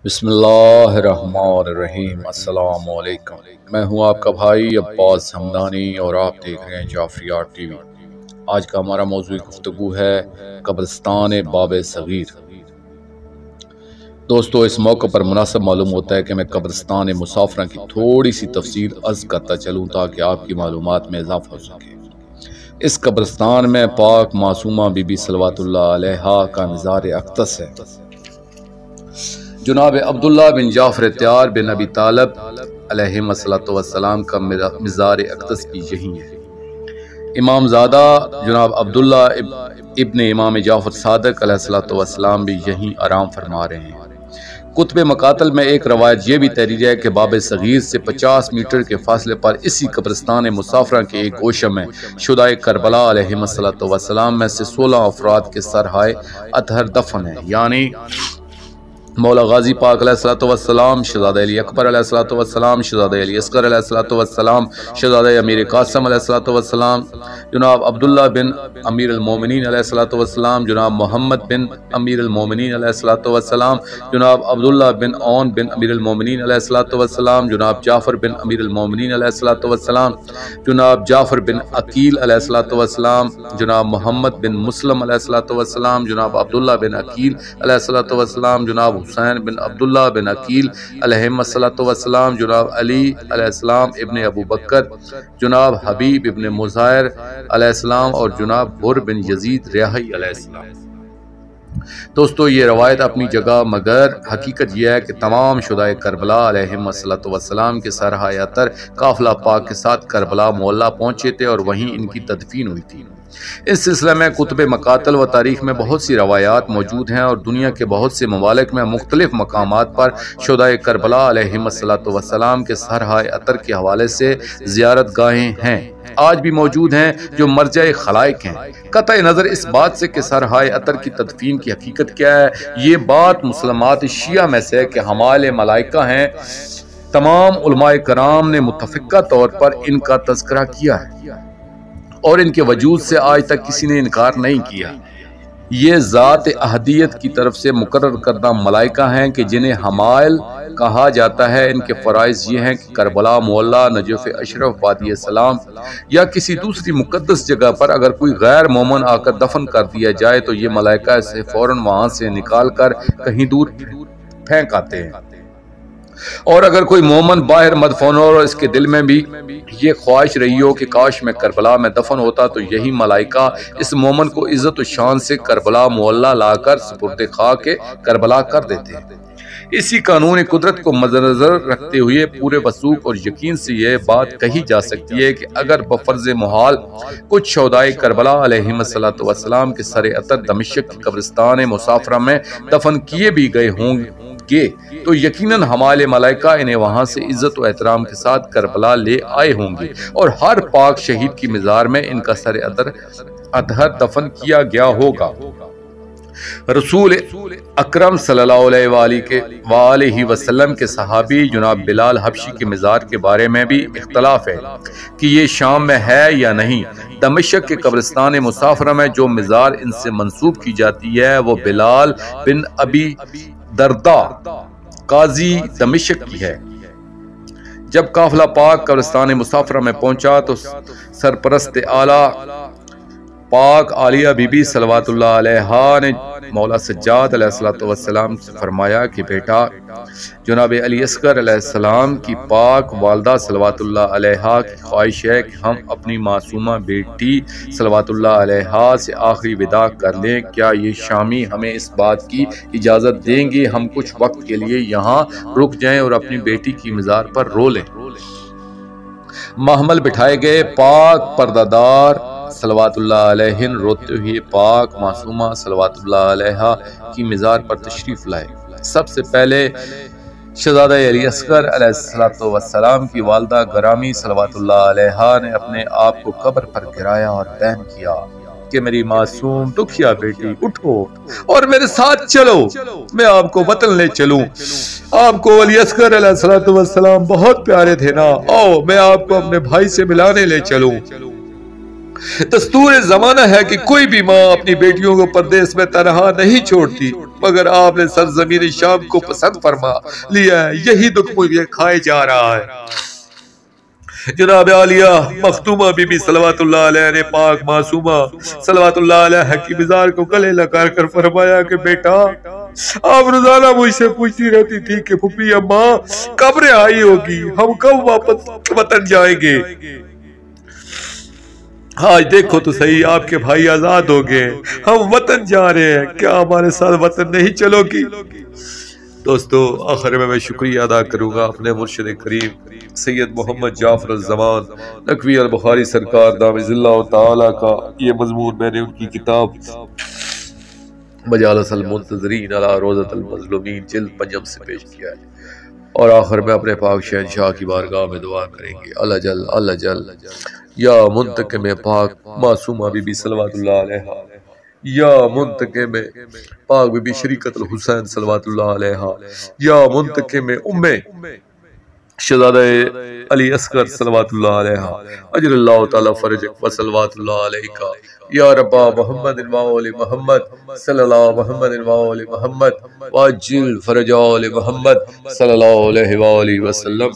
بسم اللہ الرحمن الرحیم۔ السلام علیکم، میں ہوں آپ کا بھائی عباس حمدانی اور آپ دیکھ رہے ہیں جعفریات ٹی وی۔ آج کا ہمارا موضوع گفتگو ہے قبرستان باب صغیر۔ دوستو، اس موقع پر مناسب معلوم ہوتا ہے کہ میں قبرستان مسافرہ کی تھوڑی سی تفصیل عرض کرتا چلوں تاکہ آپ کی معلومات میں اضافہ ہو سکے۔ اس قبرستان میں پاک معصومہ بی بی صلوات اللہ علیہا کا مزار اقدس ہے۔ جناب عبداللہ بن جعفر تیار بن ابی طالب علیہ السلام کا مزار اقدس بھی یہی ہے۔ امام زادہ جناب عبداللہ ابن امام جعفر صادق علیہ السلام بھی یہیں آرام فرما رہے ہیں۔ کتب مقاتل میں ایک روایت یہ بھی تحریر ہے کہ باب صغیر سے 50 میٹر کے فاصلے پر اسی قبرستان مسافرہ کے ایک گوشہ میں شہدائے کربلا علیہ السلام میں سے 16 افراد کے سرہائے اطہر دفن ہیں، یعنی مولا غازی پاک علیہ السلام، شہزادہ علی اکبر علیہ السلام، شہزادہ علی اصغر علیہ السلام، شہزادہ امیر قاسم علیہ السلام، جناب عبداللہ بن امیر المومنین علیہ السلام، جناب محمد بن امیر المومنین علیہ السلام، جناب عبداللہ بن عون بن امیر المومنین علیہ السلام، جناب جعفر بن امیر المومنین علیہ السلام، جناب جعفر بن عقیل علیہ السلام، جناب محمد بن مسلم علیہ السلام، جناب عبداللہ بن عقیل علیہ السلام، جناب حسین بن عبداللہ بن عقیل علیہ السلام، جناب علی علیہ السلام ابن ابو بکر، جناب حبیب ابن مظاہر علیہ السلام اور جناب بر بن یزید ریاحی علیہ السلام۔ دوستو، یہ روایت اپنی جگہ، مگر حقیقت یہ ہے کہ تمام شہدائے کربلا علیہ السلام کے سرہائے اطہر قافلہ پاک کے ساتھ کربلا معلیٰ پہنچے تھے اور وہیں ان کی تدفین ہوئی تھی۔ اس سلسلے میں کتب مقاتل و تاریخ میں بہت سی روایات موجود ہیں اور دنیا کے بہت سے ممالک میں مختلف مقامات پر شہدائے کربلا علیہ السلام کے سرہائے اطہر کے حوالے سے زیارت گاہیں ہیں، آج بھی موجود ہیں، جو مرجع خلائق ہیں۔ قطع نظر اس بات سے کہ سرہائے اطہر کی تدفین کی حقیقت کیا ہے، یہ بات مسلمات شیعہ میں سے کہ حمال ملائکہ ہیں، تمام علماء کرام نے متفقہ طور پر ان کا تذکرہ کیا ہے اور ان کے وجود سے آج تک کسی نے انکار نہیں کیا۔ یہ ذات احدیت کی طرف سے مقرر کردہ ملائکہ ہیں کہ جنہیں حمائل کہا جاتا ہے۔ ان کے فرائض یہ ہیں کہ کربلا معلیٰ، نجف اشرف، وادی سلام یا کسی دوسری مقدس جگہ پر اگر کوئی غیر مومن آ کر دفن کر دیا جائے تو یہ ملائکہ اسے فوراً وہاں سے نکال کر کہیں دور پھینک آتے ہیں، اور اگر کوئی مومن باہر مدفون ہو اور اس کے دل میں بھی یہ خواہش رہی ہو کہ کاش میں کربلا میں دفن ہوتا، تو یہی ملائکہ اس مومن کو عزت و شان سے کربلا معلیٰ لا کر سپرد خاک کربلا کر دیتے ہیں۔ اسی قانون قدرت کو مد نظر رکھتے ہوئے پورے وثوق اور یقین سے یہ بات کہی جا سکتی ہے کہ اگر بفرض محال کچھ شہدائے کربلا علیہ السلام کے سر اطہر دمشق کی قبرستان مسافرہ میں دفن کیے بھی گئے ہوں گے تو یقیناً حمال ملائکہ انہیں وہاں سے عزت و احترام کے ساتھ کربلا لے آئے ہوں گے اور ہر پاک شہید کی مزار میں ان کا سر اطہر دفن کیا گیا ہوگا۔ رسول اکرم صلی اللہ علیہ وآلہ وسلم کے صحابی جناب بلال حبشی کے مزار کے بارے میں بھی اختلاف ہے کہ یہ شام میں ہے یا نہیں۔ دمشق کے قبرستان مسافرہ میں جو مزار ان سے منسوب کی جاتی ہے وہ بلال بن ابی دردہ قاضی دمشق کی ہے۔ جب قافلہ پاک قبرستان مسافرہ میں پہنچا تو سرپرست اعلیٰ پاک عالیہ بی بی صلوات اللہ علیہا نے مولا سجاد علیہ السلام سے فرمایا کہ بیٹا، جناب علی اصغر علیہ السلام کی پاک والدہ صلوات اللہ علیہا کی خواہش ہے کہ ہم اپنی معصومہ بیٹی صلوات اللہ علیہا سے آخری وداع کر لیں، کیا یہ شامی ہمیں اس بات کی اجازت دیں گے ہم کچھ وقت کے لیے یہاں رک جائیں اور اپنی بیٹی کی مزار پر رو لیں؟ محمل بٹھائے گئے، پاک پردہ دار صلوات اللہ علیہ روتے ہوئے پاک معصومہ صلوات اللہ علیہ کی مزار پر تشریف لائے۔ سب سے پہلے شہزادہ علی اصغر علیہ السلام کی والدہ گرامی صلوات اللہ علیہ نے اپنے آپ کو قبر پر گرایا اور بیان کیا کہ میری معصوم دکھیا بیٹی، اٹھو اور میرے ساتھ چلو، میں آپ کو وطن لے چلوں۔ آپ کو علی اصغر علیہ السلام بہت پیارے تھے نا، آؤ میں آپ کو اپنے بھائی سے ملانے لے چلوں۔ دستور زمانہ ہے کہ کوئی بھی ماں اپنی بیٹیوں کو پردیس میں تنہا نہیں چھوڑتی۔ مگر آپ نے سرزمین شام کو پسند فرما لیا ہے، یہی دکھ مجھے کھائے جا رہا ہے۔ جناب عالیہ مختومہ بی بی صلوات اللہ علیہ نے پاک معصومہ صلوات اللہ علیہ کی مزار کو گلے لگا کر فرمایا کہ بیٹا، آپ روزانہ مجھ سے پوچھتی رہتی تھی کہ پھپھی اماں کب رہائی ہوگی، ہم کب واپس وطن جائیں گے۔ آج دیکھو تو صحیح، آپ کے بھائی آزاد ہو گئے، ہم وطن جا رہے ہیں، کیا ہمارے ساتھ وطن نہیں چلو گی؟ دوستو آخر میں شکریہ ادا کروں گا اپنے مرشد کریم سید محمد جعفر الزمان نقوی البخاری سرکار دامض اللہ تعالی کا۔ یہ مضمون میں نے ان کی کتاب مجالس المنتظرین علی روضۃ المظلومین جلد 5 سے پیش کیا ہے، اور آخر میں اپنے پاک شہنشاہ کی بارگاہ میں دعا کریں گے، اللہ جل یا منتقم پاک معصومہ بی بی صلوات اللہ علیہ، یا منتقم پاک بی بی شریکت الحسین صلوات اللہ علیہ، یا منتقم شہزادہ علی اصغر صلوات اللہ علیہ، اجر اللہ تعالی فرجک و صلوات اللہ علیہ، یا ربا محمد و محمد صلی اللہ محمد و محمد واجل فرج آل محمد صلی اللہ علیہ وآلہ وسلم۔